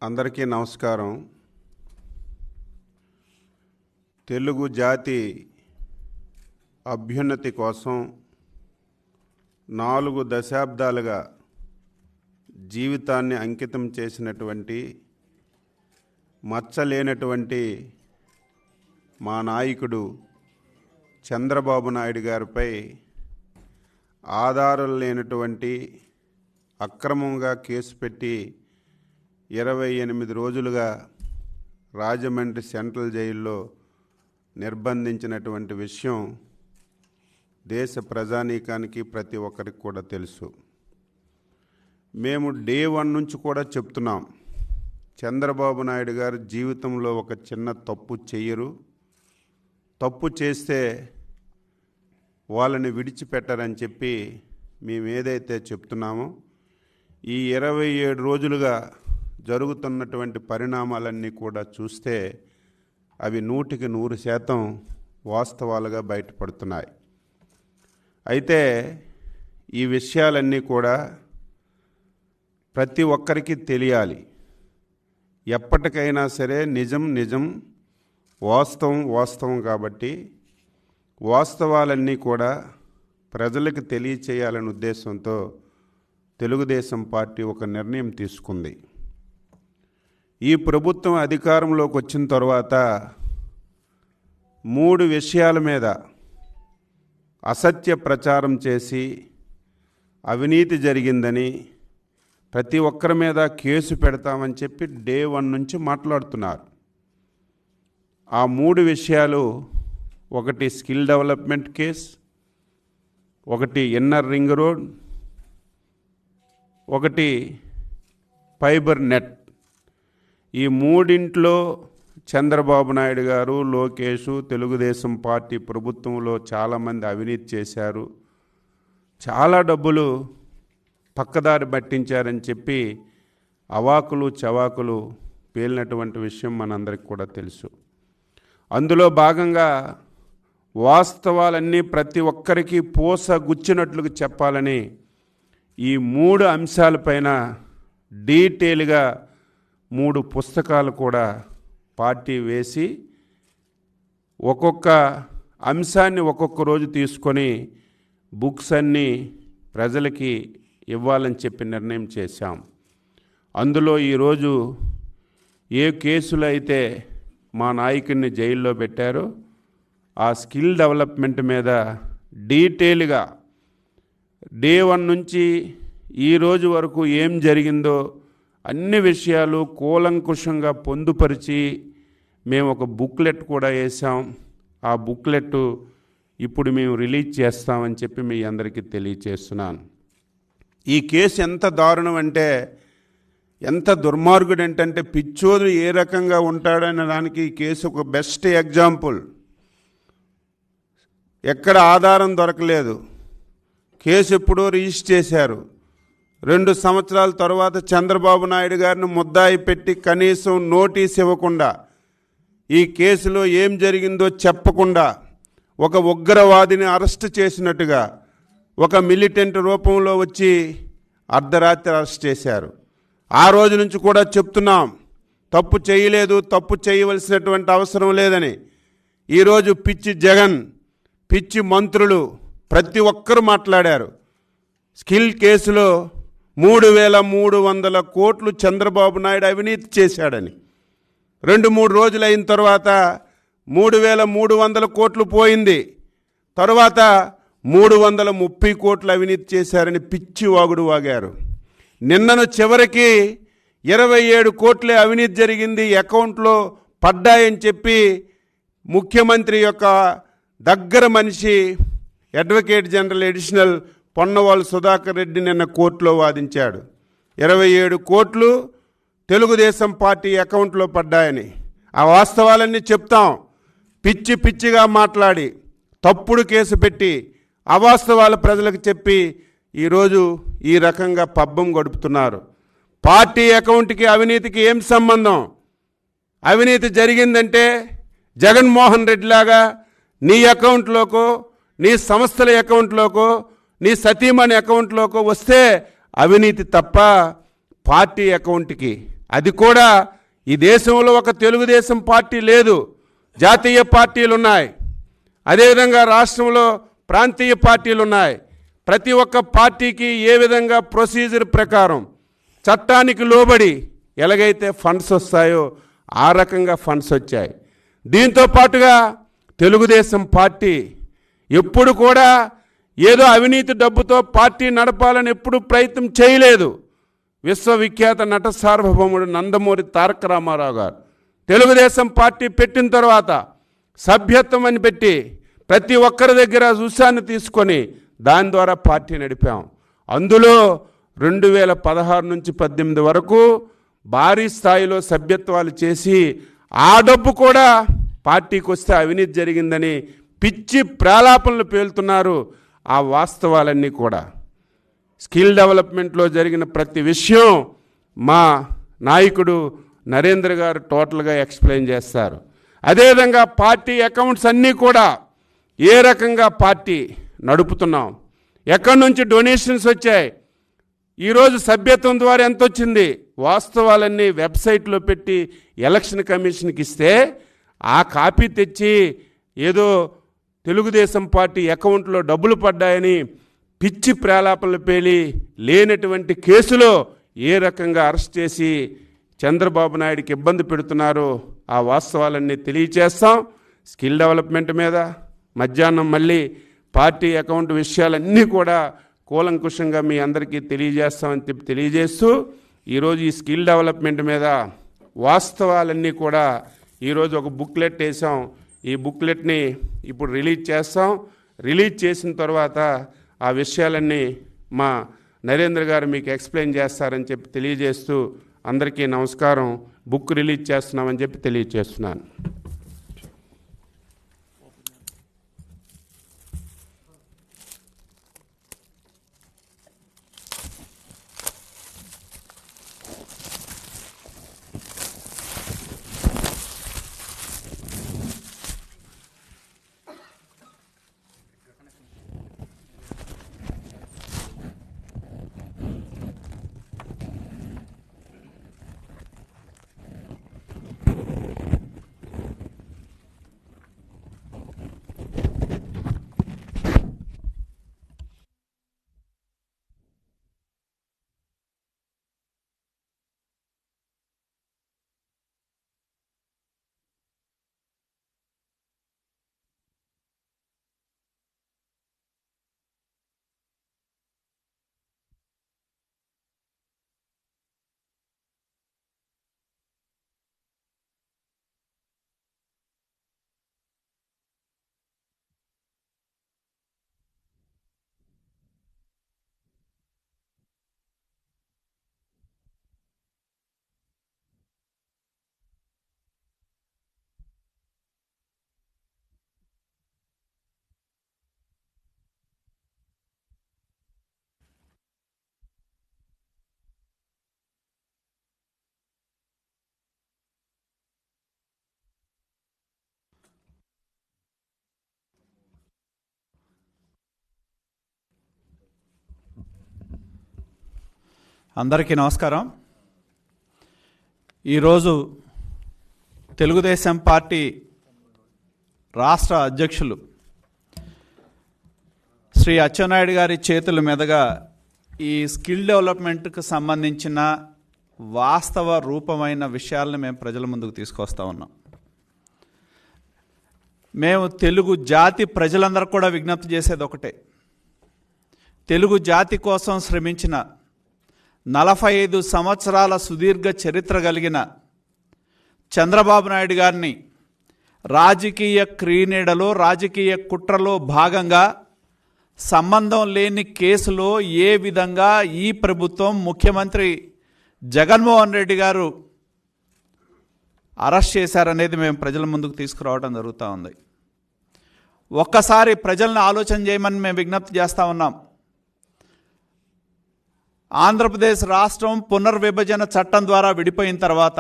అందరికీ నమస్కారం. తెలుగు జాతి అభ్యున్నతి కోసం 4 దశాబ్దాలుగా జీవితాన్ని అంకితం చేసినటువంటి మచ్చలేనటువంటి మా నాయకుడు చంద్రబాబు నాయుడు గారిపై ఆధారాలు లేనటువంటి అక్రమంగా కేసు పెట్టి 28 రోజులుగా రాజమండ్రి సెంట్రల్ జైల్లో నిర్బంధించినటువంటి విషయం దేశ ప్రజానీకానికి ప్రతి ఒక్కరికి కూడా తెలుసు. మేము డే 1 నుంచి కూడా చెప్తున్నాం, చంద్రబాబు నాయుడు గారు జీవితంలో ఒక చిన్న తప్పు చెయ్యరు, తప్పు చేస్తే వాళ్ళని విడిచిపెట్టరని చెప్పి మేము ఏదైతే చెప్తున్నామో ఈ 27 రోజులుగా జరుగుతున్నటువంటి పరిణామాలన్నీ కూడా చూస్తే అవి 100% వాస్తవాలుగా బయటపడుతున్నాయి. అయితే ఈ విషయాలన్నీ కూడా ప్రతి ఒక్కరికి తెలియాలి. ఎప్పటికైనా సరే నిజం వాస్తవం కాబట్టి వాస్తవాలన్నీ కూడా ప్రజలకు తెలియచేయాలనే ఉద్దేశంతో తెలుగుదేశం పార్టీ ఒక నిర్ణయం తీసుకుంది. ఈ ప్రభుత్వం అధికారంలోకి వచ్చిన తర్వాత 3 విషయాల మీద అసత్య ప్రచారం చేసి అవినీతి జరిగిందని ప్రతి ఒక్కరి మీద కేసు పెడతామని చెప్పి డే 1 నుంచి మాట్లాడుతున్నారు. ఆ 3 విషయాలు, ఒకటి స్కిల్ డెవలప్మెంట్ కేస్, ఒకటి ఇన్నర్ రింగ్ రోడ్, ఒకటి ఫైబర్ నెట్. ఈ 3 చంద్రబాబు నాయుడు గారు, లోకేష్, తెలుగుదేశం పార్టీ ప్రభుత్వంలో చాలామంది అవినీతి చేశారు, చాలా డబ్బులు పక్కదారి పట్టించారని చెప్పి అవాకులు చవాకులు పేలినటువంటి విషయం మనందరికి కూడా తెలుసు. అందులో భాగంగా వాస్తవాలన్నీ ప్రతి ఒక్కరికి పూసగుచ్చినట్లుగా చెప్పాలని ఈ 3 అంశాలపైన డీటెయిల్గా 3 పుస్తకాలు కూడా పార్టీ వేసి ఒక్కొక్క అంశాన్ని ఒక్కొక్క రోజు తీసుకొని బుక్స్ అన్నీ ప్రజలకి ఇవ్వాలని చెప్పి నిర్ణయం చేశాం. అందులో ఈరోజు ఏ కేసులు అయితే మా నాయకుడిని జైల్లో పెట్టారో ఆ స్కిల్ డెవలప్మెంట్ మీద డీటెయిల్గా డే 1 నుంచి ఈ రోజు వరకు ఏం జరిగిందో అన్ని విషయాలు కూలంకుషంగా పొందుపరిచి మేము ఒక బుక్లెట్ కూడా వేసాం. ఆ బుక్లెట్ ఇప్పుడు మేము రిలీజ్ చేస్తామని చెప్పి మీ అందరికీ తెలియచేస్తున్నాను. ఈ కేసు ఎంత దారుణం అంటే, ఎంత దుర్మార్గుడు అంటే పిచ్చోడు ఏ రకంగా ఉంటాడనే దానికి ఈ కేసు ఒక బెస్ట్ ఎగ్జాంపుల్. ఎక్కడ ఆధారం దొరకలేదు, కేసు ఎప్పుడో రిజిస్టర్ చేశారు. 2 సంవత్సరాల తర్వాత చంద్రబాబు నాయుడు గారిని ముద్దాయి పెట్టి కనీసం నోటీస్ ఇవ్వకుండా, ఈ కేసులో ఏం జరిగిందో చెప్పకుండా ఒక ఉగ్రవాదిని అరెస్ట్ చేసినట్టుగా ఒక మిలిటెంట్ రూపంలో వచ్చి అర్ధరాత్రి అరెస్ట్ చేశారు. ఆ రోజు నుంచి కూడా చెప్తున్నాం, తప్పు చేయలేదు, తప్పు చేయవలసినటువంటి అవసరం లేదని. ఈరోజు పిచ్చి జగన్, పిచ్చి మంత్రులు ప్రతి ఒక్కరు మాట్లాడారు. స్కిల్ కేసులో 3,300 కోట్లు చంద్రబాబు నాయుడు అవినీతి చేశాడని. 2-3 రోజులు అయిన తర్వాత 3,300 కోట్లు పోయింది. తర్వాత 330 కోట్లు అవినీతి చేశారని పిచ్చి వాగుడు వాగారు. నిన్నను చివరికి 27 కోట్లే అవినీతి జరిగింది, అకౌంట్లో పడ్డాయని చెప్పి ముఖ్యమంత్రి యొక్క దగ్గర మనిషి advocate general additional Ponnavolu Sudhakar Reddy నిన్న కోర్టులో వాదించాడు. 27 కోట్లు తెలుగుదేశం పార్టీ అకౌంట్లో పడ్డాయని. ఆ వాస్తవాలన్నీ చెప్తాం. పిచ్చిగా మాట్లాడి తప్పుడు కేసు పెట్టి అవాస్తవాలు ప్రజలకు చెప్పి ఈరోజు ఈ రకంగా పబ్బం గడుపుతున్నారు. పార్టీ అకౌంట్కి అవినీతికి ఏం సంబంధం? అవినీతి జరిగిందంటే జగన్మోహన్ రెడ్డి లాగా నీ అకౌంట్లోకో, నీ సంస్థల అకౌంట్లోకో, నీ సతీమణి అకౌంట్లోకి వస్తే అవినీతి తప్ప పార్టీ అకౌంట్కి అది కూడా ఈ దేశంలో ఒక తెలుగుదేశం పార్టీ లేదు, జాతీయ పార్టీలు ఉన్నాయి. అదేవిధంగా రాష్ట్రంలో ప్రాంతీయ పార్టీలు ఉన్నాయి. ప్రతి ఒక్క పార్టీకి ఏ విధంగా ప్రొసీజర్ ప్రకారం చట్టానికి లోబడి ఎలాగైతే ఫండ్స్ వస్తాయో ఆ రకంగా ఫండ్స్ వచ్చాయి. దీంతో పాటుగా తెలుగుదేశం పార్టీ ఎప్పుడు కూడా ఏదో అవినీతి డబ్బుతో పార్టీ నడపాలని ఎప్పుడు ప్రయత్నం చేయలేదు. విశ్వవిఖ్యాత నట సార్వభౌముడు నందమూరి తారక రామారావు గారు తెలుగుదేశం పార్టీ పెట్టిన తర్వాత సభ్యత్వం అని పెట్టి ప్రతి ఒక్కరి దగ్గర రుసాన్ని తీసుకొని దాని ద్వారా పార్టీ నడిపాం. అందులో 2016 నుంచి 18 వరకు భారీ స్థాయిలో సభ్యత్వాలు చేసి ఆ డబ్బు కూడా పార్టీకి వస్తే అవినీతి జరిగిందని పిచ్చి ప్రాలాపనలు పేలుతున్నారు. ఆ వాస్తవాలన్నీ కూడా స్కిల్ డెవలప్మెంట్లో జరిగిన ప్రతి విషయం మా నాయకుడు నరేంద్ర గారు టోటల్గా ఎక్స్ప్లెయిన్ చేస్తారు. అదేవిధంగా పార్టీ అకౌంట్స్ అన్నీ కూడా ఏ రకంగా పార్టీ నడుపుతున్నాం, ఎక్కడి నుంచి డొనేషన్స్ వచ్చాయి, ఈరోజు సభ్యత్వం ద్వారా ఎంత వచ్చింది, వాస్తవాలన్నీ వెబ్సైట్లో పెట్టి ఎలక్షన్ కమిషన్కి ఇస్తే ఆ కాపీ తెచ్చి ఏదో తెలుగుదేశం పార్టీ అకౌంట్లో డబ్బులు పడ్డాయని పిచ్చి ప్రేలాపనలు పేలి లేనటువంటి కేసులో ఏ రకంగా అరెస్ట్ చేసి చంద్రబాబు నాయుడికి ఇబ్బంది పెడుతున్నారో ఆ వాస్తవాలన్నీ తెలియచేస్తాం. స్కిల్ డెవలప్మెంట్ మీద మధ్యాహ్నం మళ్ళీ పార్టీ అకౌంట్ విషయాలన్నీ కూడా కూలంకుషంగా మీ అందరికీ తెలియజేస్తామని చెప్పి తెలియజేస్తూ ఈరోజు ఈ స్కిల్ డెవలప్మెంట్ మీద వాస్తవాలన్నీ కూడా ఈరోజు ఒక బుక్లెట్ వేసాం. ఈ బుక్లెట్ని ఇప్పుడు రిలీజ్ చేస్తాం. రిలీజ్ చేసిన తర్వాత ఆ విషయాలన్నీ మా నరేంద్ర గారు మీకు ఎక్స్ప్లెయిన్ చేస్తారని చెప్పి తెలియజేస్తూ అందరికీ నమస్కారం. బుక్ రిలీజ్ చేస్తున్నామని చెప్పి తెలియజేస్తున్నాను. అందరికీ నమస్కారం. ఈరోజు తెలుగుదేశం పార్టీ రాష్ట్ర అధ్యక్షులు శ్రీ అచ్చెన్నాయుడు గారి చేతుల మీదుగా ఈ స్కిల్ డెవలప్మెంట్కి సంబంధించిన వాస్తవ రూపమైన విషయాలను మేము ప్రజల ముందుకు తీసుకొస్తా ఉన్నాం. మేము తెలుగు జాతి ప్రజలందరూ కూడా విజ్ఞప్తి చేసేది ఒకటే, తెలుగు జాతి కోసం శ్రమించిన 45 సంవత్సరాల సుదీర్ఘ చరిత్ర కలిగిన చంద్రబాబు నాయుడు గారిని రాజకీయ క్రీనీడలో రాజకీయ కుట్రలో భాగంగా సంబంధం లేని కేసులో ఏ విధంగా ఈ ప్రభుత్వం ముఖ్యమంత్రి జగన్మోహన్ రెడ్డి గారు అరెస్ట్ చేశారనేది మేము ప్రజల ముందుకు తీసుకురావడం జరుగుతూ ఉంది. ఒక్కసారి ప్రజలను ఆలోచన చేయమని మేము విజ్ఞప్తి చేస్తూ ఉన్నాం. ఆంధ్రప్రదేశ్ రాష్ట్రం పునర్విభజన చట్టం ద్వారా విడిపోయిన తర్వాత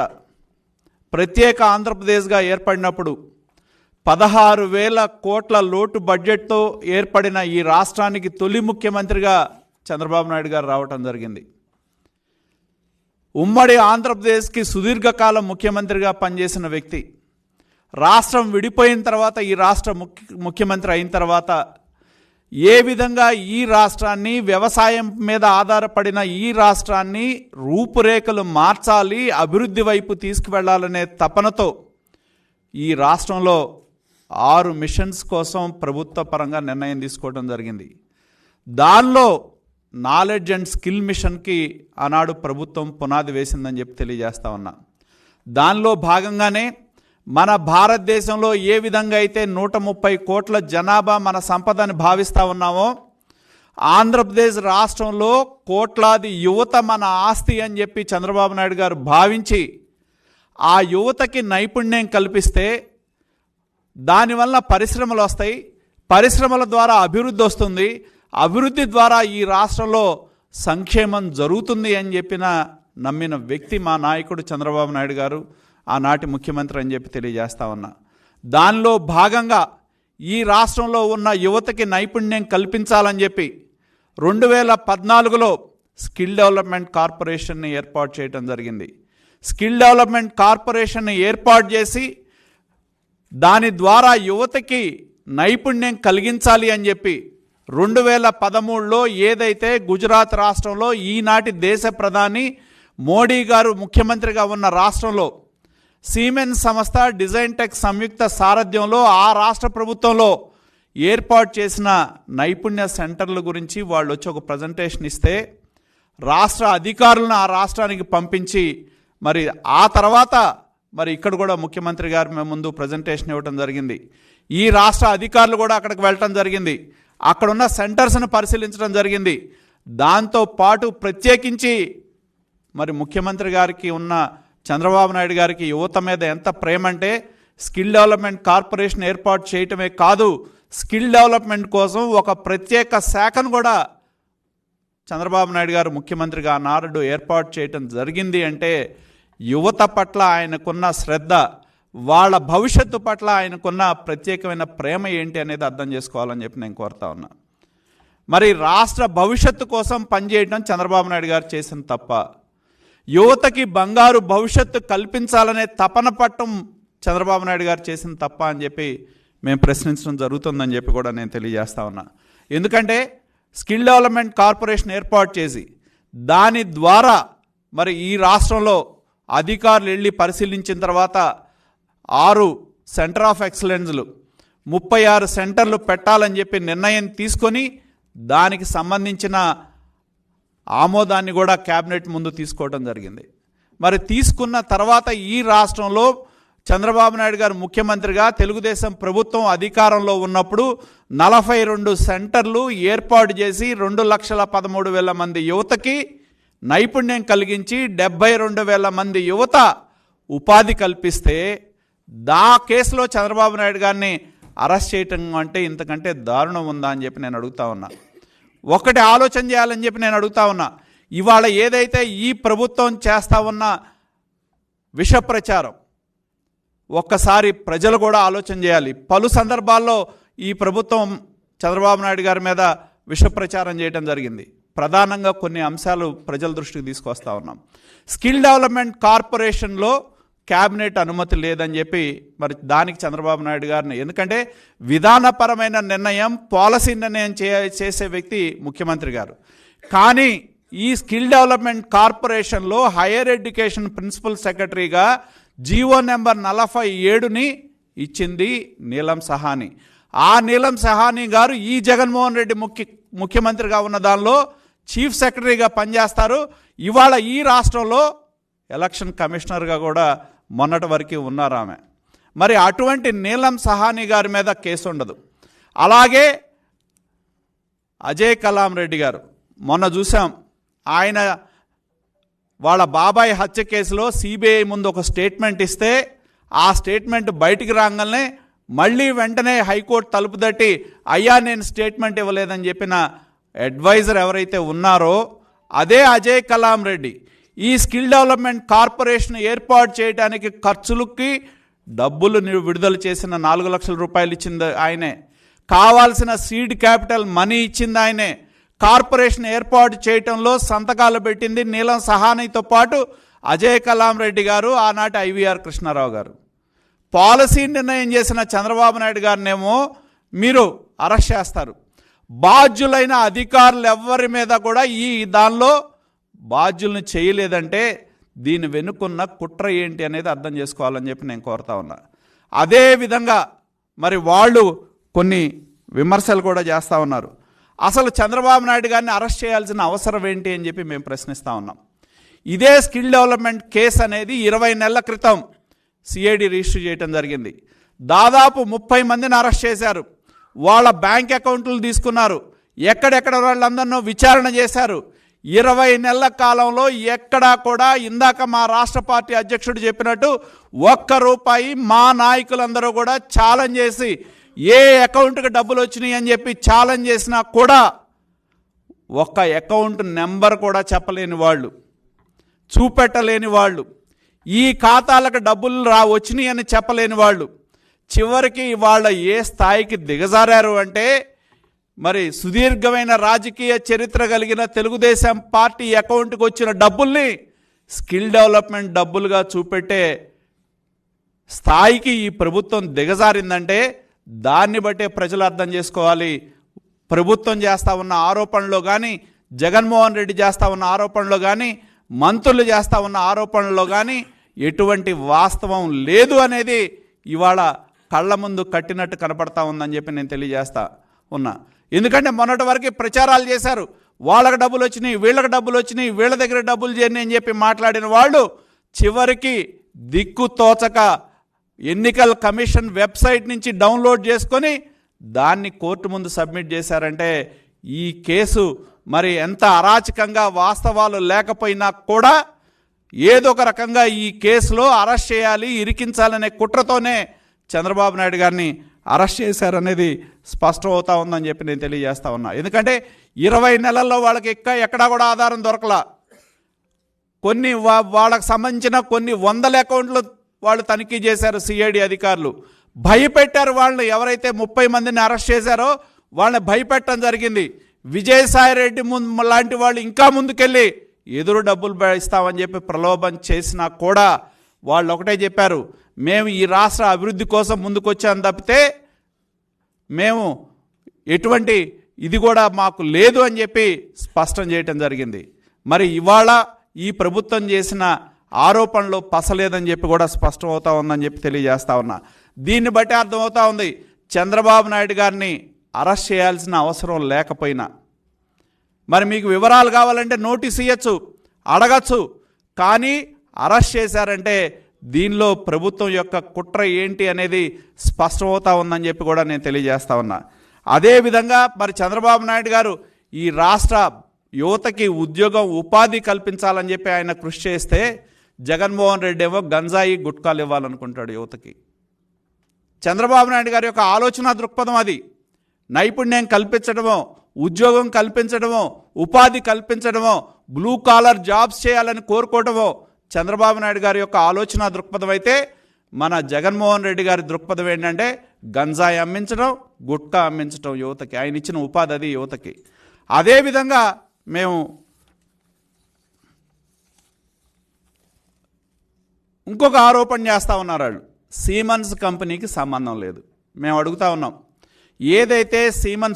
ప్రత్యేక ఆంధ్రప్రదేశ్గా ఏర్పడినప్పుడు 16,000 కోట్ల లోటు బడ్జెట్తో ఏర్పడిన ఈ రాష్ట్రానికి తొలి ముఖ్యమంత్రిగా చంద్రబాబు నాయుడు గారు రావటం జరిగింది. ఉమ్మడి ఆంధ్రప్రదేశ్కి సుదీర్ఘకాలం ముఖ్యమంత్రిగా పనిచేసిన వ్యక్తి. రాష్ట్రం విడిపోయిన తర్వాత ఈ రాష్ట్ర ముఖ్యమంత్రి అయిన తర్వాత ఏ విధంగా ఈ రాష్ట్రాన్ని, వ్యవసాయం మీద ఆధారపడిన ఈ రాష్ట్రాన్ని రూపురేఖలు మార్చాలి, అభివృద్ధి వైపు తీసుకువెళ్లాలనే తపనతో ఈ రాష్ట్రంలో 6 మిషన్స్ కోసం ప్రభుత్వ పరంగా నిర్ణయం తీసుకోవడం జరిగింది. దానిలో నాలెడ్జ్ అండ్ స్కిల్ మిషన్కి ఆనాడు ప్రభుత్వం పునాది వేసిందని చెప్పి తెలియజేస్తా ఉన్నా. దానిలో భాగంగానే మన భారతదేశంలో ఏ విధంగా అయితే 130 కోట్ల జనాభా మన సంపదని భావిస్తూ ఉన్నామో, ఆంధ్రప్రదేశ్ రాష్ట్రంలో కోట్లాది యువత మన ఆస్తి అని చెప్పి చంద్రబాబు నాయుడు గారు భావించి ఆ యువతకి నైపుణ్యం కల్పిస్తే దానివల్ల పరిశ్రమలు వస్తాయి, పరిశ్రమల ద్వారా అభివృద్ధి వస్తుంది, అభివృద్ధి ద్వారా ఈ రాష్ట్రంలో సంక్షేమం జరుగుతుంది అని నమ్మిన వ్యక్తి మా నాయకుడు చంద్రబాబు నాయుడు గారు, ఆనాటి ముఖ్యమంత్రి అని చెప్పి తెలియజేస్తా ఉన్నా. దానిలో భాగంగా ఈ రాష్ట్రంలో ఉన్న యువతకి నైపుణ్యం కల్పించాలని చెప్పి 2014లో స్కిల్ డెవలప్మెంట్ కార్పొరేషన్ని ఏర్పాటు చేయడం జరిగింది. స్కిల్ డెవలప్మెంట్ కార్పొరేషన్ని ఏర్పాటు చేసి దాని ద్వారా యువతకి నైపుణ్యం కలిగించాలి అని చెప్పి 2013లో ఏదైతే గుజరాత్ రాష్ట్రంలో ఈనాటి దేశ ప్రధాని మోడీ గారు ముఖ్యమంత్రిగా ఉన్న రాష్ట్రంలో సిమెన్స్ సంస్థ, డిజైన్ టెక్ సంయుక్త సారథ్యంలో ఆ రాష్ట్ర ప్రభుత్వంలో ఏర్పాటు చేసిన నైపుణ్య సెంటర్ల గురించి వాళ్ళు వచ్చి ఒక ప్రజెంటేషన్ ఇస్తే రాష్ట్ర అధికారులను ఆ రాష్ట్రానికి పంపించి మరి ఆ తర్వాత మరి ఇక్కడ కూడా ముఖ్యమంత్రి గారు మేము ముందు ప్రజెంటేషన్ ఇవ్వడం జరిగింది. ఈ రాష్ట్ర అధికారులు కూడా అక్కడికి వెళ్ళటం జరిగింది, అక్కడున్న సెంటర్స్ను పరిశీలించడం జరిగింది. దాంతో పాటు ప్రత్యేకించి మరి ముఖ్యమంత్రి గారికి ఉన్న చంద్రబాబు నాయుడు గారికి యువత మీద ఎంత ప్రేమ అంటే స్కిల్ డెవలప్మెంట్ కార్పొరేషన్ ఏర్పాటు చేయటమే కాదు, స్కిల్ డెవలప్మెంట్ కోసం ఒక ప్రత్యేక శాఖను కూడా చంద్రబాబు నాయుడు గారు ముఖ్యమంత్రిగా ఆనాడు ఏర్పాటు చేయటం జరిగింది. అంటే యువత పట్ల ఆయనకున్న శ్రద్ధ, వాళ్ళ భవిష్యత్తు పట్ల ఆయనకున్న ప్రత్యేకమైన ప్రేమ ఏంటి అనేది అర్థం చేసుకోవాలని చెప్పి నేను కోరుతా ఉన్నా. మరి రాష్ట్ర భవిష్యత్తు కోసం పనిచేయడం చంద్రబాబు నాయుడు గారు చేసిన తప్ప, యువతకి బంగారు భవిష్యత్తు కల్పించాలనే తపన పట్టం చంద్రబాబు నాయుడు గారు చేసిన తప్ప అని చెప్పి మేము ప్రశ్నించడం జరుగుతుందని చెప్పి కూడా నేను తెలియజేస్తా ఉన్నా. ఎందుకంటే స్కిల్ డెవలప్మెంట్ కార్పొరేషన్ ఏర్పాటు చేసి దాని ద్వారా మరి ఈ రాష్ట్రంలో అధికారులు వెళ్ళి పరిశీలించిన తర్వాత 6 సెంటర్ ఆఫ్ ఎక్సలెన్స్లు 36 సెంటర్లు పెట్టాలని చెప్పి నిర్ణయం తీసుకొని దానికి సంబంధించిన ఆమోదాన్ని కూడా క్యాబినెట్ ముందు తీసుకోవడం జరిగింది. మరి తీసుకున్న తర్వాత ఈ రాష్ట్రంలో చంద్రబాబు నాయుడు గారు ముఖ్యమంత్రిగా, తెలుగుదేశం ప్రభుత్వం అధికారంలో ఉన్నప్పుడు 42 సెంటర్లు ఏర్పాటు చేసి 2,13,000 మంది యువతకి నైపుణ్యం కలిగించి 72,000 మంది యువత ఉపాధి కల్పిస్తే దా కేసులో చంద్రబాబు నాయుడు గారిని అరెస్ట్ చేయటం అంటే ఇంతకంటే దారుణం ఉందా అని చెప్పి నేను అడుగుతా ఉన్నా. ఒకటి ఆలోచన చేయాలని చెప్పి నేను అడుగుతా ఉన్నా. ఇవాళ ఏదైతే ఈ ప్రభుత్వం చేస్తా ఉన్న విష ప్రచారం, ఒక్కసారి ప్రజలు కూడా ఆలోచన చేయాలి. పలు సందర్భాల్లో ఈ ప్రభుత్వం చంద్రబాబు నాయుడు గారి మీద విష ప్రచారం చేయడం జరిగింది. ప్రధానంగా కొన్ని అంశాలు ప్రజల దృష్టికి తీసుకొస్తా ఉన్నాం. స్కిల్ డెవలప్మెంట్ కార్పొరేషన్లో క్యాబినెట్ అనుమతి లేదని చెప్పి మరి దానికి చంద్రబాబు నాయుడు గారిని, ఎందుకంటే విధానపరమైన నిర్ణయం, పాలసీ నిర్ణయం చేసే వ్యక్తి ముఖ్యమంత్రి గారు. కానీ ఈ స్కిల్ డెవలప్మెంట్ కార్పొరేషన్లో హైయర్ ఎడ్యుకేషన్ ప్రిన్సిపల్ సెక్రటరీగా జీవో నెంబర్ 47ని ఇచ్చింది నీలం సహాని. ఆ నీలం సహాని గారు ఈ జగన్మోహన్ రెడ్డి ముఖ్యమంత్రిగా ఉన్న దానిలో చీఫ్ సెక్రటరీగా పనిచేస్తారు. ఇవాళ ఈ రాష్ట్రంలో ఎలక్షన్ కమిషనర్గా కూడా మొన్నటి వరకు ఉన్నారు ఆమె. మరి అటువంటి నీలం సహాని గారి మీద కేసు ఉండదు. అలాగే అజయ్ కలాం రెడ్డి గారు మొన్న చూసాం, ఆయన వాళ్ళ బాబాయ్ హత్య కేసులో సిబిఐ ముందు ఒక స్టేట్మెంట్ ఇస్తే ఆ స్టేట్మెంట్ బయటికి రాగానే మళ్ళీ వెంటనే హైకోర్టు తలుపు తట్టి అయ్యా నేను స్టేట్మెంట్ ఇవ్వలేదని చెప్పిన అడ్వైజర్ ఎవరైతే ఉన్నారో అదే అజయ్ కలాం రెడ్డి ఈ స్కిల్ డెవలప్మెంట్ కార్పొరేషన్ ఏర్పాటు చేయడానికి ఖర్చులకి డబ్బులు విడుదల చేసిన 4 లక్షల రూపాయలు ఇచ్చింది ఆయనే. కావాల్సిన సీడ్ క్యాపిటల్ మనీ ఇచ్చింది ఆయనే. కార్పొరేషన్ ఏర్పాటు చేయటంలో సంతకాలు పెట్టింది నీలం సహానితో పాటు అజయ్ కలాం రెడ్డి గారు, ఆనాటి ఐవీఆర్ కృష్ణారావు గారు. పాలసీ నిర్ణయం చేసిన చంద్రబాబు నాయుడు గారినేమో మీరు అరెస్ట్ చేస్తారు. బాధ్యులైన అధికారులు ఎవరి మీద కూడా ఈ దానిలో బాధ్యులను చేయలేదంటే దీని వెనుకున్న కుట్ర ఏంటి అనేది అర్థం చేసుకోవాలని చెప్పి నేను కోరుతా ఉన్నా. అదేవిధంగా మరి వాళ్ళు కొన్ని విమర్శలు కూడా చేస్తూ ఉన్నారు. అసలు చంద్రబాబు నాయుడు గారిని అరెస్ట్ చేయాల్సిన అవసరం ఏంటి అని చెప్పి మేము ప్రశ్నిస్తూ ఉన్నాం. ఇదే స్కిల్ డెవలప్మెంట్ కేసు అనేది 20 నెలల క్రితం సిఐడి రిజిస్టర్ చేయడం జరిగింది. దాదాపు 30 మందిని అరెస్ట్ చేశారు. వాళ్ళ బ్యాంక్ అకౌంట్లు తీసుకున్నారు. ఎక్కడెక్కడ వాళ్ళందరినో విచారణ చేశారు. 20 నెలల కాలంలో ఎక్కడా కూడా ఇందాక మా రాష్ట్ర పార్టీ అధ్యక్షుడు చెప్పినట్టు ₹1 మా నాయకులందరూ కూడా ఛాలెంజ్ చేసి ఏ అకౌంట్కి డబ్బులు వచ్చినాయి అని చెప్పి ఛాలెంజ్ చేసినా కూడా ఒక్క అకౌంట్ నెంబర్ కూడా చెప్పలేని వాళ్ళు, చూపెట్టలేని వాళ్ళు, ఈ ఖాతాలకు డబ్బులు వచ్చినాయి అని చెప్పలేని వాళ్ళు, చివరికి వాళ్ళ ఏ స్థాయికి దిగజారారు అంటే మరి సుదీర్ఘమైన రాజకీయ చరిత్ర కలిగిన తెలుగుదేశం పార్టీ అకౌంట్కి వచ్చిన డబ్బుల్ని స్కిల్ డెవలప్మెంట్ డబ్బులుగా చూపెట్టే స్థాయికి ఈ ప్రభుత్వం దిగజారిందంటే దాన్ని బట్టే ప్రజలు అర్థం చేసుకోవాలి. ప్రభుత్వం చేస్తూ ఉన్న ఆరోపణలో కానీ, జగన్మోహన్ రెడ్డి చేస్తూ ఉన్న ఆరోపణలో కానీ, మంత్రులు చేస్తూ ఉన్న ఆరోపణలో కానీ ఎటువంటి వాస్తవం లేదు అనేది ఇవాళ కళ్ళ ముందు కట్టినట్టు కనపడతా ఉందని చెప్పి నేను తెలియజేస్తా ఉన్నా. ఎందుకంటే మొన్నటి వరకు ప్రచారాలు చేశారు, వాళ్ళకి డబ్బులు వచ్చినాయి, వీళ్ళకి డబ్బులు వచ్చినాయి, వీళ్ళ దగ్గర డబ్బులు చేరినాయి అని చెప్పి మాట్లాడిన వాళ్ళు చివరికి దిక్కు తోచక ఎన్నికల కమిషన్ వెబ్సైట్ నుంచి డౌన్లోడ్ చేసుకొని దాన్ని కోర్టు ముందు సబ్మిట్ చేశారంటే ఈ కేసు మరి ఎంత అరాచకంగా వాస్తవాలు లేకపోయినా కూడా ఏదో ఒక రకంగా ఈ కేసులో అరెస్ట్ చేయాలి, ఇరికించాలనే కుట్రతోనే చంద్రబాబు నాయుడు గారిని అరెస్ట్ చేశారనేది స్పష్టం అవుతా ఉందని చెప్పి నేను తెలియజేస్తా ఉన్నా. ఎందుకంటే 20 నెలల్లో వాళ్ళకి ఎక్కడా కూడా ఆధారం దొరకలా. కొన్ని వాళ్ళకి సంబంధించిన కొన్ని 100 అకౌంట్లు వాళ్ళు తనిఖీ చేశారు సిఐడి అధికారులు. భయపెట్టారు వాళ్ళని. ఎవరైతే 30 మందిని అరెస్ట్ చేశారో వాళ్ళని భయపెట్టడం జరిగింది. విజయసాయి రెడ్డి లాంటి వాళ్ళు ఇంకా ముందుకెళ్ళి ఎదురు డబ్బులు ఇస్తామని చెప్పి ప్రలోభం చేసినా కూడా వాళ్ళు ఒకటే చెప్పారు, మేము ఈ రాష్ట్ర అభివృద్ధి కోసం ముందుకొచ్చాం తప్పితే మేము ఎటువంటి ఇది కూడా మాకు లేదు అని చెప్పి స్పష్టం చేయటం జరిగింది. మరి ఇవాళ ఈ ప్రభుత్వం చేసిన ఆరోపణలు పసలేదని చెప్పి కూడా స్పష్టం అవుతా ఉందని చెప్పి తెలియజేస్తా ఉన్నా. దీన్ని బట్టి అర్థమవుతా ఉంది చంద్రబాబు నాయుడు గారిని అరెస్ట్ చేయాల్సిన అవసరం లేకపోయినా. మరి మీకు వివరాలు కావాలంటే నోటీస్ ఇవ్వచ్చు, అడగచ్చు, కానీ అరెస్ట్ చేశారంటే దీనిలో ప్రభుత్వం యొక్క కుట్ర ఏంటి అనేది స్పష్టమవుతా ఉందని చెప్పి కూడా నేను తెలియజేస్తా ఉన్నా. అదేవిధంగా మరి చంద్రబాబు నాయుడు గారు ఈ రాష్ట్ర యువతకి ఉద్యోగం ఉపాధి కల్పించాలని చెప్పి ఆయన కృషి చేస్తే జగన్మోహన్ రెడ్డి ఏమో గంజాయి గుట్కాలు ఇవ్వాలనుకుంటాడు యువతకి. చంద్రబాబు నాయుడు గారి యొక్క ఆలోచన దృక్పథం అది. నైపుణ్యం కల్పించడమో, ఉద్యోగం కల్పించడమో, ఉపాధి కల్పించడమో, బ్లూ కాలర్ జాబ్స్ చేయాలని కోరుకోవడమో చంద్రబాబు నాయుడు గారి యొక్క ఆలోచన దృక్పథం అయితే, మన జగన్మోహన్ రెడ్డి గారి దృక్పథం ఏంటంటే గంజాయి అమ్మించడం, గుట్కా అమ్మించడం యువతకి. ఆయన ఇచ్చిన ఉపాధి అది యువతకి. అదేవిధంగా మేము ఇంకొక ఆరోపణ చేస్తూ ఉన్నారు వాళ్ళు, సీమన్స్ కంపెనీకి సంబంధం లేదు. మేము అడుగుతా ఉన్నాం, ఏదైతే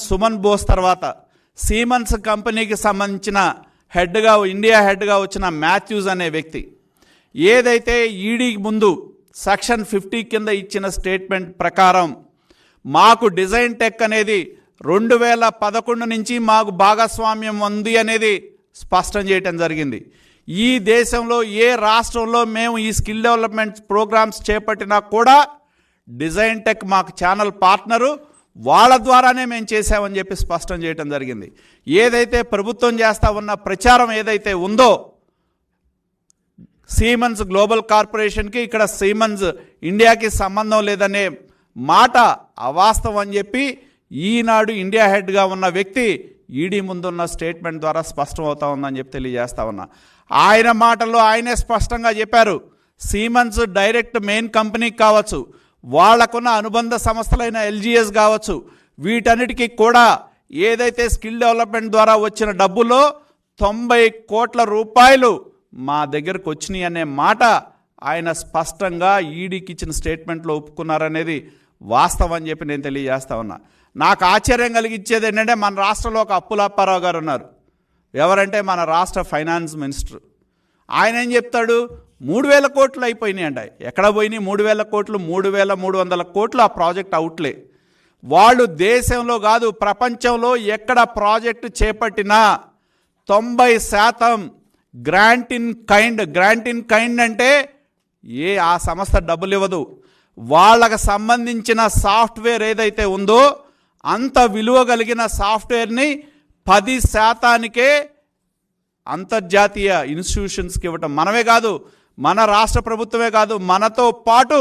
సుమన్ బోస్ తర్వాత సీమన్స్ కంపెనీకి సంబంధించిన హెడ్గా, ఇండియా హెడ్గా వచ్చిన మాథ్యూస్ అనే వ్యక్తి ఏదైతే ఈడీకి ముందు సెక్షన్ 50 కింద ఇచ్చిన స్టేట్మెంట్ ప్రకారం మాకు డిజైన్ టెక్ అనేది 2011 నుంచి మాకు భాగస్వామ్యం ఉంది అనేది స్పష్టం చేయటం జరిగింది. ఈ దేశంలో ఏ రాష్ట్రంలో మేము ఈ స్కిల్ డెవలప్మెంట్ ప్రోగ్రామ్స్ చేపట్టినా కూడా డిజైన్ టెక్ మాకు ఛానల్ పార్ట్నరు, వాళ్ళ ద్వారానే మేము చేసామని చెప్పి స్పష్టం చేయటం జరిగింది. ఏదైతే ప్రభుత్వం చేస్తూ ఉన్న ప్రచారం ఏదైతే ఉందో సీమన్స్ గ్లోబల్ కార్పొరేషన్కి, ఇక్కడ సీమన్స్ ఇండియాకి సంబంధం లేదనే మాట అవాస్తవం అని చెప్పి ఈనాడు ఇండియా హెడ్గా ఉన్న వ్యక్తి ఈడీ ముందున్న స్టేట్మెంట్ ద్వారా స్పష్టం అవుతా ఉందని చెప్పి తెలియజేస్తా ఉన్నా. ఆయన మాటల్లో ఆయనే స్పష్టంగా చెప్పారు, సీమన్స్ డైరెక్ట్ మెయిన్ కంపెనీ కావచ్చు, వాళ్లకున్న అనుబంధ సంస్థలైన ఎల్జీఎస్ కావచ్చు, వీటన్నిటికీ కూడా ఏదైతే స్కిల్ డెవలప్మెంట్ ద్వారా వచ్చిన డబ్బులో 90 కోట్ల రూపాయలు మా దగ్గరకు వచ్చినాయి అనే మాట ఆయన స్పష్టంగా ఈడీకి ఇచ్చిన స్టేట్మెంట్లో ఒప్పుకున్నారనేది వాస్తవం అని చెప్పి నేను తెలియజేస్తా ఉన్నా. నాకు ఆశ్చర్యం కలిగించేది ఏంటంటే మన రాష్ట్రంలో ఒక అప్పుల అప్పారావు గారు ఉన్నారు. ఎవరంటే మన రాష్ట్ర ఫైనాన్స్ మినిస్టర్. ఆయన ఏం చెప్తాడు, 3,000 కోట్లు అయిపోయినాయి అంట. ఎక్కడ పోయినాయి 3,000 కోట్లు? 3,300 కోట్లు ఆ ప్రాజెక్ట్ అవుట్లే. వాళ్ళు దేశంలో కాదు ప్రపంచంలో ఎక్కడ ప్రాజెక్టు చేపట్టినా 90% గ్రాంట్ ఇన్ కైండ్ అంటే ఆ సంస్థ డబ్బులు ఇవ్వదు. వాళ్ళకు సంబంధించిన సాఫ్ట్వేర్ ఏదైతే ఉందో అంత విలువ కలిగిన సాఫ్ట్వేర్ని 10%కే అంతర్జాతీయ ఇన్స్టిట్యూషన్స్కి ఇవ్వటం. మనమే కాదు, మన రాష్ట్ర ప్రభుత్వమే కాదు, మనతో పాటు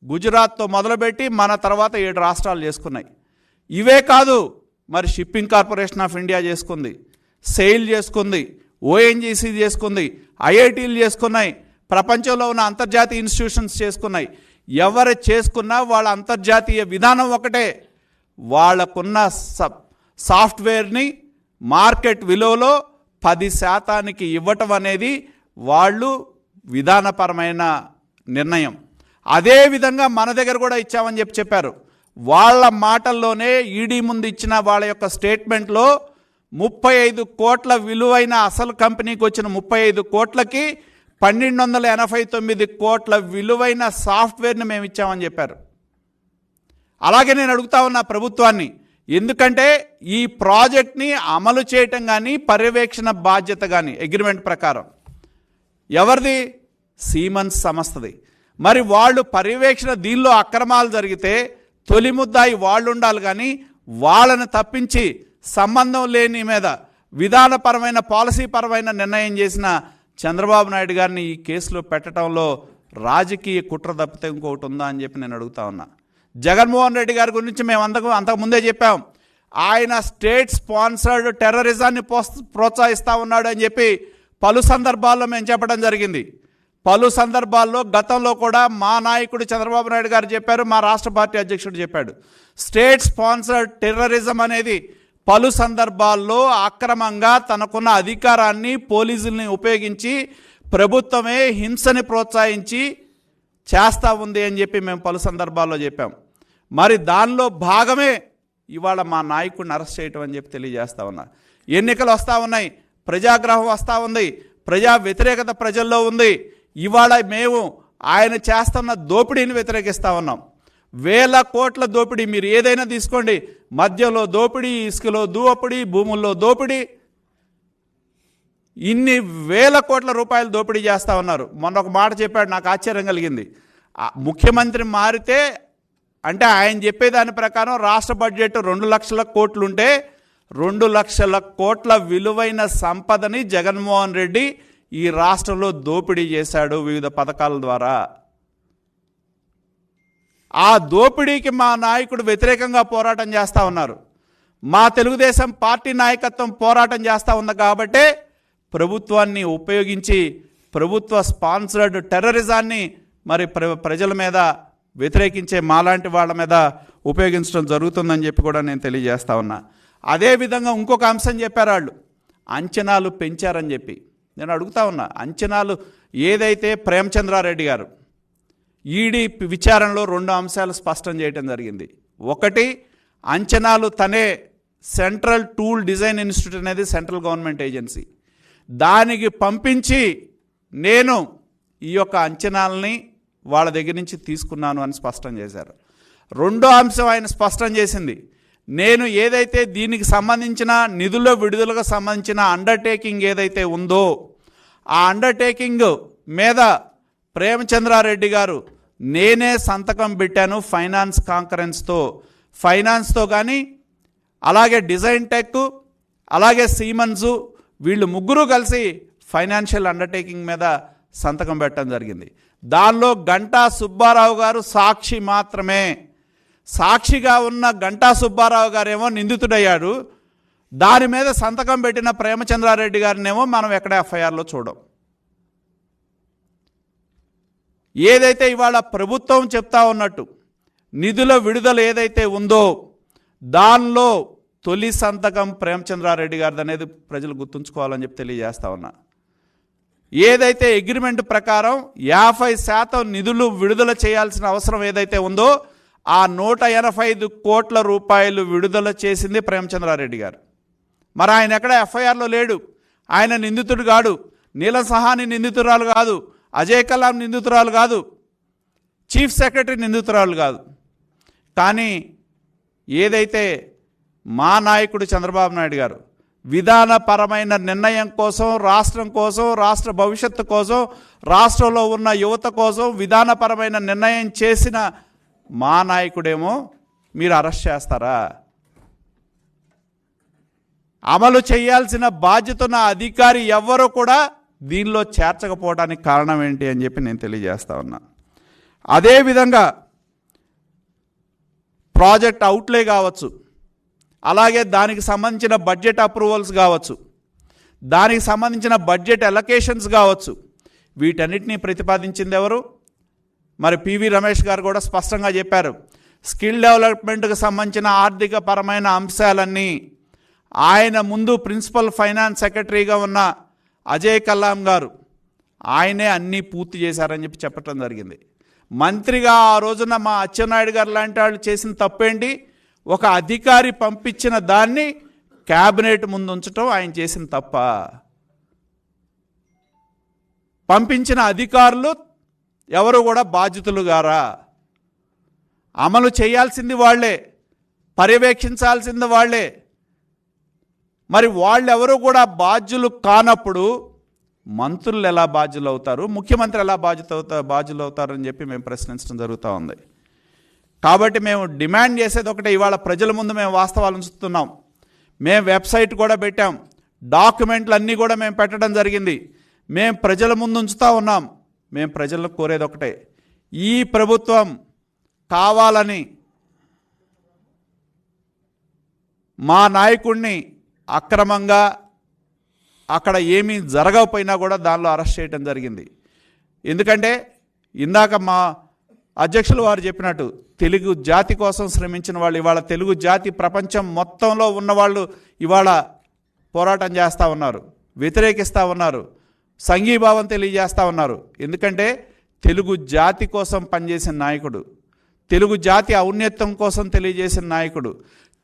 గుజరాత్తో మొదలుపెట్టి మన తర్వాత 7 రాష్ట్రాలు చేసుకున్నాయి. ఇవే కాదు, మరి షిప్పింగ్ కార్పొరేషన్ ఆఫ్ ఇండియా చేసుకుంది, సెయిల్ చేసుకుంది, ఓఎన్జీసీ చేసుకుంది, ఐఐటీలు చేసుకున్నాయి, ప్రపంచంలో ఉన్న అంతర్జాతీయ ఇన్స్టిట్యూషన్స్ చేసుకున్నాయి. ఎవరు చేసుకున్నా వాళ్ళ అంతర్జాతీయ విధానం ఒకటే. వాళ్ళకున్న సాఫ్ట్వేర్ని మార్కెట్ విలువలో 10%కి ఇవ్వటం అనేది వాళ్ళు విధానపరమైన నిర్ణయం. అదేవిధంగా మన దగ్గర కూడా ఇచ్చామని చెప్పారు. వాళ్ళ మాటల్లోనే ఈడీ ముందు ఇచ్చిన వాళ్ళ యొక్క స్టేట్మెంట్లో 35 కోట్ల విలువైన అసలు కంపెనీకి వచ్చిన 35 కోట్లకి 1,289 కోట్ల విలువైన సాఫ్ట్వేర్ని మేము ఇచ్చామని చెప్పారు. అలాగే నేను అడుగుతా ఉన్నా ప్రభుత్వాన్ని, ఎందుకంటే ఈ ప్రాజెక్ట్ని అమలు చేయటం కానీ పర్యవేక్షణ బాధ్యత కానీ అగ్రిమెంట్ ప్రకారం ఎవరిది? సీమన్స్ సంస్థది. మరి వాళ్ళు పర్యవేక్షణ దీనిలో అక్రమాలు జరిగితే తొలి ముద్దాయి వాళ్ళు ఉండాలి, కానీ వాళ్ళని తప్పించి సంబంధం లేని మీద విధానపరమైన పాలసీపరమైన నిర్ణయం చేసిన చంద్రబాబు నాయుడు గారిని ఈ కేసులో పెట్టడంలో రాజకీయ కుట్ర తప్పితే ఇంకొకటి ఉందా అని చెప్పి నేను అడుగుతా ఉన్నా. జగన్మోహన్ రెడ్డి గారి గురించి మేము అంతకుముందే చెప్పాం. ఆయన స్టేట్ స్పాన్సర్డ్ టెర్రరిజాన్ని ప్రోత్సహిస్తూ ఉన్నాడు అని చెప్పి పలు సందర్భాల్లో మేము చెప్పడం జరిగింది. పలు సందర్భాల్లో గతంలో కూడా మా నాయకుడు చంద్రబాబు నాయుడు గారు చెప్పారు, మా రాష్ట్ర పార్టీ అధ్యక్షుడు చెప్పాడు. స్టేట్ స్పాన్సర్డ్ టెర్రరిజం అనేది పలు సందర్భాల్లో అక్రమంగా తనకున్న అధికారాన్ని పోలీసుల్ని ఉపయోగించి ప్రభుత్వమే హింసని ప్రోత్సహించి చేస్తూ ఉంది అని చెప్పి మేము పలు సందర్భాల్లో చెప్పాం. మరి దానిలో భాగమే ఇవాళ మా నాయకుడిని అరెస్ట్ చేయటం అని చెప్పి తెలియజేస్తా ఉన్నా. ఎన్నికలు వస్తూ ఉన్నాయి, ప్రజాగ్రహం వస్తూ ఉంది, ప్రజా వ్యతిరేకత ప్రజల్లో ఉంది. ఇవాళ మేము ఆయన చేస్తున్న దోపిడీని వ్యతిరేకిస్తూ ఉన్నాం. 1,000 కోట్ల దోపిడీ మీరు ఏదైనా తీసుకోండి, మద్యంలో దోపిడీ, ఇసుకలో దోపిడీ, భూముల్లో దోపిడీ, ఇన్ని 1,000 కోట్ల రూపాయలు దోపిడీ చేస్తూ ఉన్నారు. మొన్న ఒక మాట చెప్పాడు, నాకు ఆశ్చర్యం కలిగింది. ముఖ్యమంత్రి మారితే అంటే ఆయన చెప్పేదాని ప్రకారం రాష్ట్ర బడ్జెట్ 2 లక్షల కోట్లు ఉంటే 2 లక్షల కోట్ల విలువైన సంపదని జగన్మోహన్ రెడ్డి ఈ రాష్ట్రంలో దోపిడీ చేశాడు వివిధ పథకాల ద్వారా. ఆ దోపిడీకి మా నాయకుడు వ్యతిరేకంగా పోరాటం చేస్తూ ఉన్నారు. మా తెలుగుదేశం పార్టీ నాయకత్వం పోరాటం చేస్తూ ఉంది కాబట్టే ప్రభుత్వాన్ని ఉపయోగించి ప్రభుత్వ స్పాన్సర్డ్ టెర్రరిజాన్ని మరి ప్రజల మీద వ్యతిరేకించే మాలాంటి వాళ్ళ మీద ఉపయోగించడం జరుగుతుందని చెప్పి కూడా నేను తెలియజేస్తా ఉన్నా. అదేవిధంగా ఇంకొక అంశం చెప్పారు వాళ్ళు, అంచనాలు పెంచారని చెప్పి. నేను అడుగుతా ఉన్నా, అంచనాలు ఏదైతే ప్రేమచంద్రారెడ్డి గారు ఈడీ విచారణలో 2 అంశాలు స్పష్టం చేయడం జరిగింది. ఒకటి, అంచనాలు తనే సెంట్రల్ టూల్ డిజైన్ ఇన్స్టిట్యూట్ అనేది సెంట్రల్ గవర్నమెంట్ ఏజెన్సీ, దానికి పంపించి నేను ఈ యొక్క అంచనాలని వాళ్ళ దగ్గర నుంచి తీసుకున్నాను అని స్పష్టం చేశారు. రెండో అంశం ఆయన స్పష్టం చేసింది, నేను ఏదైతే దీనికి సంబంధించిన నిధుల విడుదలకు సంబంధించిన అండర్టేకింగ్ ఏదైతే ఉందో ఆ అండర్టేకింగ్ మీద ప్రేమచంద్రారెడ్డి గారు నేనే సంతకం పెట్టాను ఫైనాన్స్తో కానీ అలాగే డిజైన్ టెక్ అలాగే సీమన్స్ వీళ్ళు ముగ్గురు కలిసి ఫైనాన్షియల్ అండర్టేకింగ్ మీద సంతకం పెట్టడం జరిగింది. దానిలో గంటా సుబ్బారావు గారు సాక్షి మాత్రమే. సాక్షిగా ఉన్న గంటా సుబ్బారావు గారేమో నిందితుడయ్యాడు. దాని మీద సంతకం పెట్టిన ప్రేమచంద్రారెడ్డి గారినేమో మనం ఎక్కడ ఎఫ్ఐఆర్లో చూడం. ఏదైతే ఇవాళ ప్రభుత్వం చెప్తా ఉన్నట్టు నిధుల విడుదల ఏదైతే ఉందో దానిలో తొలి సంతకం ప్రేమచంద్రారెడ్డి గారిది అనేది ప్రజలు గుర్తుంచుకోవాలని చెప్పి తెలియజేస్తా ఉన్నా. ఏదైతే అగ్రిమెంట్ ప్రకారం 50% నిధులు విడుదల చేయాల్సిన అవసరం ఏదైతే ఉందో ఆ 185 కోట్ల రూపాయలు విడుదల చేసింది ప్రేమచంద్రారెడ్డి గారు. మరి ఆయన ఎక్కడ ఎఫ్ఐఆర్లో లేడు, ఆయన నిందితుడు కాడు, నీలం సహాని నిందితురాలు కాదు, అజయ్ కలాం నిందితురాలు కాదు, చీఫ్ సెక్రటరీ నిందితురాలు కాదు. కానీ ఏదైతే మా నాయకుడు చంద్రబాబు నాయుడు గారు విధానపరమైన నిర్ణయం కోసం, రాష్ట్రం కోసం, రాష్ట్ర భవిష్యత్తు కోసం, రాష్ట్రంలో ఉన్న యువత కోసం విధానపరమైన నిర్ణయం చేసిన మా నాయకుడేమో మీరు అరెస్ట్ చేస్తారా? అమలు చేయాల్సిన బాధ్యత ఉన్న అధికారి ఎవ్వరూ కూడా దీనిలో చేర్చకపోవడానికి కారణం ఏంటి అని చెప్పి నేను తెలియజేస్తా ఉన్నా. అదేవిధంగా ప్రాజెక్ట్ అవుట్లే కావచ్చు, అలాగే దానికి సంబంధించిన బడ్జెట్ అప్రూవల్స్ కావచ్చు, దానికి సంబంధించిన బడ్జెట్ అలొకేషన్స్ కావచ్చు, వీటన్నిటినీ ప్రతిపాదించింది ఎవరు? మరి పివి రమేష్ గారు కూడా స్పష్టంగా చెప్పారు. స్కిల్ డెవలప్మెంట్కి సంబంధించిన ఆర్థిక పరమైన అంశాలన్నీ ఆయన ముందు ప్రిన్సిపల్ ఫైనాన్స్ సెక్రటరీగా ఉన్న అజయ్ కలాం గారు ఆయనే అన్నీ పూర్తి చేశారని చెప్పి చెప్పడం జరిగింది. మంత్రిగా ఆ రోజున మా అచ్చెన్నాయుడు గారు లాంటి వాళ్ళు చేసిన తప్పేంటి? ఒక అధికారి పంపించిన దాన్ని క్యాబినెట్ ముందు ఉంచడం ఆయన చేసిన తప్ప? పంపించిన అధికారులు ఎవరు కూడా బాధ్యతలు గారా? అమలు చేయాల్సింది వాళ్ళే, పర్యవేక్షించాల్సింది వాళ్ళే. మరి వాళ్ళెవరూ కూడా బాధ్యులు కానప్పుడు మంత్రులు ఎలా బాధ్యులు అవుతారు, ముఖ్యమంత్రి ఎలా బాధ్యులు అవుతారని చెప్పి మేము ప్రశ్నించడం జరుగుతూ ఉంది. కాబట్టి మేము డిమాండ్ చేసేది ఒకటే, ఇవాళ ప్రజల ముందు మేము వాస్తవాలు ఉంచుతున్నాం. మేము వెబ్సైట్ కూడా పెట్టాం, డాక్యుమెంట్లు అన్నీ కూడా మేము పెట్టడం జరిగింది. మేము ప్రజల ముందు ఉంచుతూ ఉన్నాం. మేము ప్రజలను కోరేది ఒకటే, ఈ ప్రభుత్వం కావాలని మా నాయకుడిని అక్రమంగా అక్కడ ఏమీ జరగకపోయినా కూడా దానిలో అరెస్ట్ చేయడం జరిగింది. ఎందుకంటే ఇందాక మా అధ్యక్షులు వారు చెప్పినట్టు తెలుగు జాతి కోసం శ్రమించిన వాళ్ళు, ఇవాళ తెలుగు జాతి ప్రపంచం మొత్తంలో ఉన్నవాళ్ళు ఇవాళ పోరాటం చేస్తూ ఉన్నారు, వ్యతిరేకిస్తూ ఉన్నారు, సంఘీభావం తెలియజేస్తూ ఉన్నారు. ఎందుకంటే తెలుగు జాతి కోసం పనిచేసిన నాయకుడు, తెలుగు జాతి ఔన్నత్యం కోసం తెలియజేసిన నాయకుడు,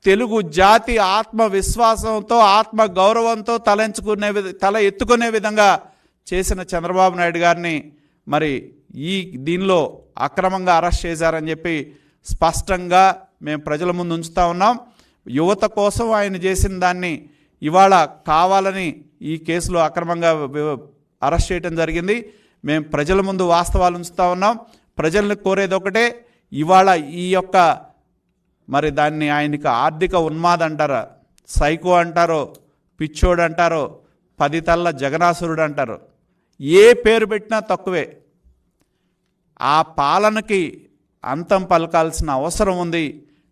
తెలుగు జాతి ఆత్మవిశ్వాసంతో, ఆత్మ గౌరవంతో తల ఎత్తుకునే విధంగా చేసిన చంద్రబాబు నాయుడు గారిని మరి దీనిలో అక్రమంగా అరెస్ట్ చేశారని చెప్పి స్పష్టంగా మేము ప్రజల ముందు ఉంచుతూ ఉన్నాం. యువత కోసం ఆయన చేసిన దాన్ని ఇవాళ కావాలని ఈ కేసులో అక్రమంగా అరెస్ట్ చేయడం జరిగింది. మేము ప్రజల ముందు వాస్తవాలు ఉంచుతూ ఉన్నాం. ప్రజల్ని కోరేది ఒకటే, ఇవాళ ఈ యొక్క మరి దాన్ని ఆయనకి ఆర్థిక ఉన్మాదం అంటారా, సైకో అంటారో, పిచ్చోడు అంటారో, 10 తల్ల జగనాసురుడు అంటారు, ఏ పేరు పెట్టినా తక్కువే. ఆ పాలనకి అంతం పలకాల్సిన అవసరం ఉంది.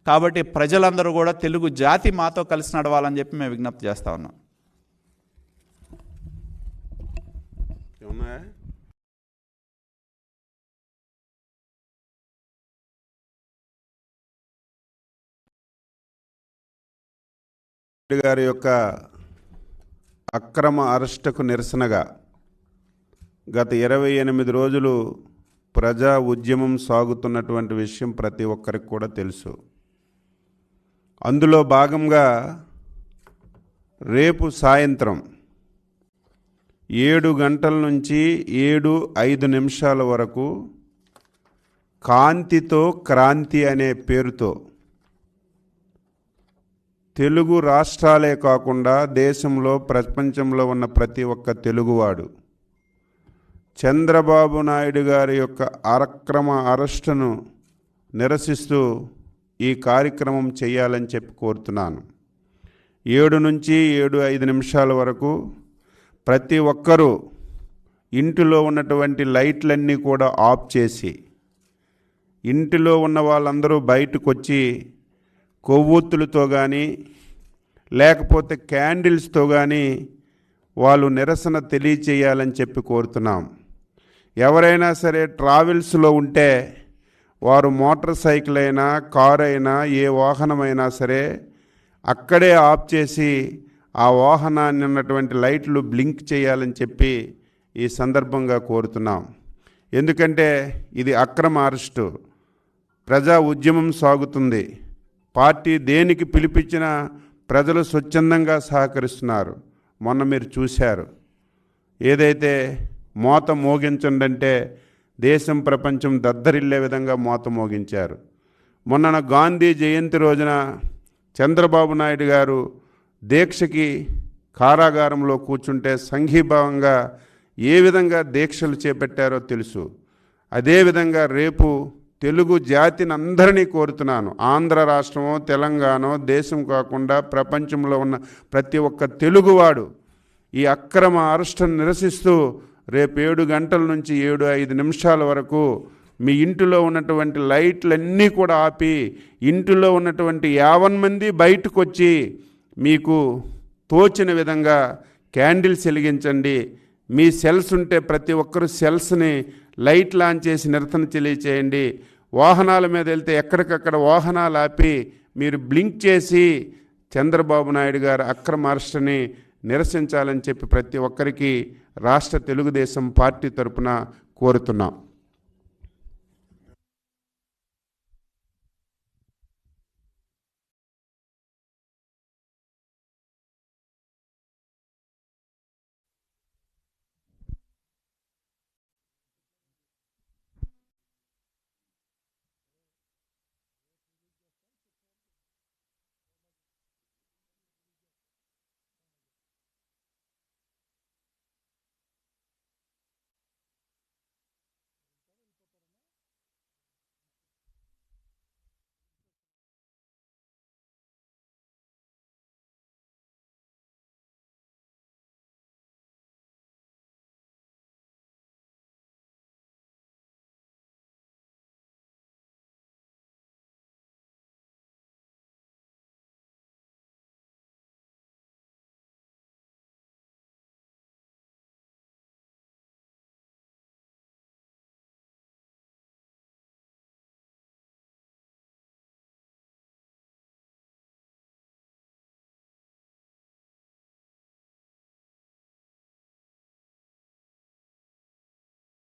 కాబట్టి ప్రజలందరూ కూడా తెలుగు జాతి మాతో కలిసి నడవాలని చెప్పి మేము విజ్ఞప్తి చేస్తూ ఉన్నాం. గారి యొక్క అక్రమ అరెస్టుకు నిరసనగా గత 28 రోజులు ప్రజా ఉద్యమం సాగుతున్నటువంటి విషయం ప్రతి ఒక్కరికి కూడా తెలుసు. అందులో భాగంగా రేపు సాయంత్రం 7 గంటల నుంచి 7:05 వరకు కాంతితో క్రాంతి అనే పేరుతో తెలుగు రాష్ట్రాలే కాకుండా దేశంలో, ప్రపంచంలో ఉన్న ప్రతి ఒక్క తెలుగువాడు చంద్రబాబు నాయుడు గారి యొక్క అక్రమ అరెస్టును నిరసిస్తూ ఈ కార్యక్రమం చేయాలని చెప్పి కోరుతున్నాను. 7 నుంచి 7:05 వరకు ప్రతి ఒక్కరూ ఇంటిలో ఉన్నటువంటి లైట్లన్నీ కూడా ఆఫ్ చేసి, ఇంటిలో ఉన్న వాళ్ళందరూ బయటకు వచ్చి కొవ్వొత్తులతో కానీ లేకపోతే క్యాండిల్స్తో కానీ వాళ్ళు నిరసన తెలియచేయాలని చెప్పి కోరుతున్నాం. ఎవరైనా సరే ట్రావెల్స్లో ఉంటే వారు మోటార్ సైకిల్ అయినా, కారు అయినా, ఏ వాహనమైనా సరే అక్కడే ఆఫ్ చేసి ఆ వాహనాన్ని ఉన్నటువంటి లైట్లు బ్లింక్ చేయాలని చెప్పి ఈ సందర్భంగా కోరుతున్నాం. ఎందుకంటే ఇది అక్రమ అరెస్టు, ప్రజా ఉద్యమం సాగుతుంది. పార్టీ దేనికి పిలిపించినా ప్రజలు స్వచ్ఛందంగా సహకరిస్తున్నారు. మొన్న మీరు చూశారు, ఏదైతే మోత మోగించండి అంటే దేశం ప్రపంచం దద్దరిల్లే విధంగా మోత మోగించారు. మొన్న గాంధీ జయంతి రోజున చంద్రబాబు నాయుడు గారు దీక్షకి కారాగారంలో కూర్చుంటే సంఘీభావంగా ఏ విధంగా దీక్షలు చేపట్టారో తెలుసు. అదేవిధంగా రేపు తెలుగు జాతిని అందరినీ కోరుతున్నాను, ఆంధ్ర రాష్ట్రమో తెలంగాణ దేశం కాకుండా ప్రపంచంలో ఉన్న ప్రతి ఒక్క తెలుగువాడు ఈ అక్రమ అరెస్టును నిరసిస్తూ రేపు 7 గంటల నుంచి 7:05 వరకు మీ ఇంటిలో ఉన్నటువంటి లైట్లన్నీ కూడా ఆపి ఇంటిలో ఉన్నటువంటి 50 మంది బయటకు వచ్చి మీకు తోచిన విధంగా క్యాండిల్స్ వెలిగించండి. మీ సెల్స్ ఉంటే ప్రతి ఒక్కరు సెల్స్ని లైట్ లాంచ్ చేసి నిరసన తెలియచేయండి. వాహనాల మీద వెళ్తే ఎక్కడికక్కడ వాహనాలు ఆపి మీరు బ్లింక్ చేసి చంద్రబాబు నాయుడు గారు అక్రమ అరెస్టుని నిరసించాలని చెప్పి ప్రతి ఒక్కరికి రాష్ట్ర తెలుగుదేశం పార్టీ తరపున కోరుతున్నాం.